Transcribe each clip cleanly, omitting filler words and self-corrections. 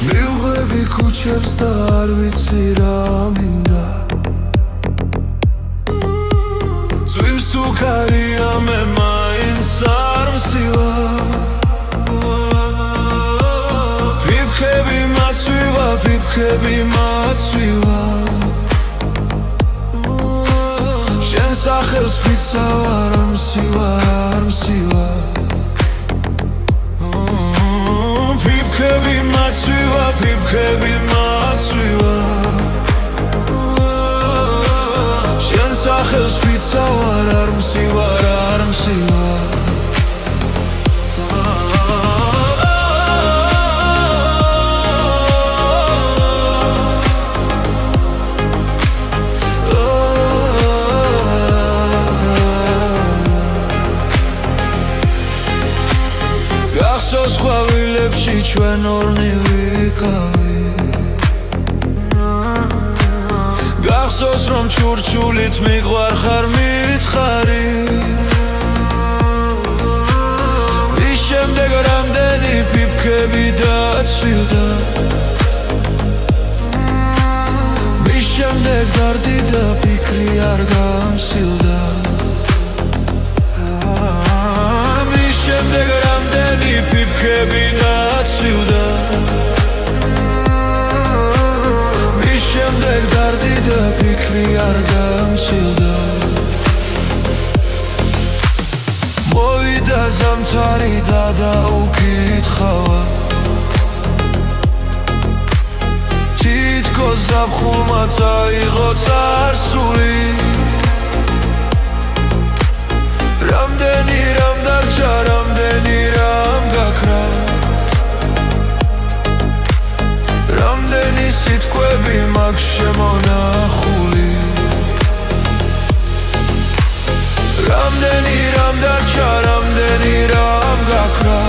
მივხვები ქუჩებს და არ ვიცი რა მინდა წვიმს თუ ქარია მე მაინც არ მსივარ ფიფქები მაცვივა ფიფქები მაცვივა შენ სახელს ვიცავარ არ მსივარ არ მსივარ ფიფქები მაცვივა ფიფქები მაცვივა შენ სახელს ვიცავარ არ მსივარ არ მსივარ გახსოვს ყვავილებში ჩვენ ორნი ვიკავი გახსოვს რომ ჩურჩულით მიყვარ ხარ მითხარი მის შემდეგ რამდენი ფიფქები დაცვილდა მის შემდეგ დარდი და ფიქრი არ გამსილდა მის შემდეგ რამდენი ფიფქები დაცვილდა მის შემდეგ დარდი და ფიქრი არ გამსილდა მოვიდა ზამთარი და დაუკითხავა თითქოს ზაფხულმა წაიღო წარსული რამდენი რამ დარჩა რამდენი რამ გაქრა რამდენი სიტყვები მაქვს შემონახული რამდენი რამ დარჩა რამდენი რამ გაქრა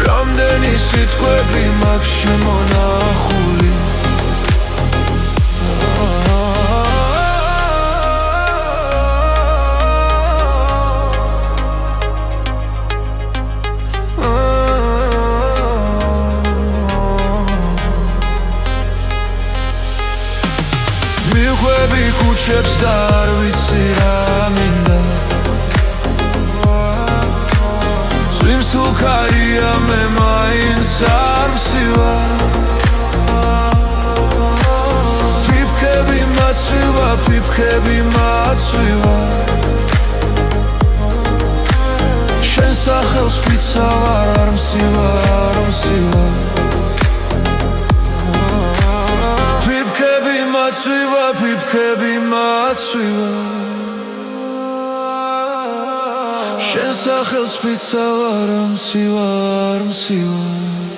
რამდენი სიტყვები მაქვს შემონახული მივხვები ქუჩებს და არ ვიცი რა მინდა წვიმს თუ ქარია მე მაინც არ მსივარ ფიფქები მაცვივა ფიფქები მაცვივა შენ სახელს ვიცავარ არ მსივარ არ მსივარ ფიფქები მაცვივა ფიფქები მაცვივა შენ სახელს ვიცავარ არ მსივარ არ მსივარ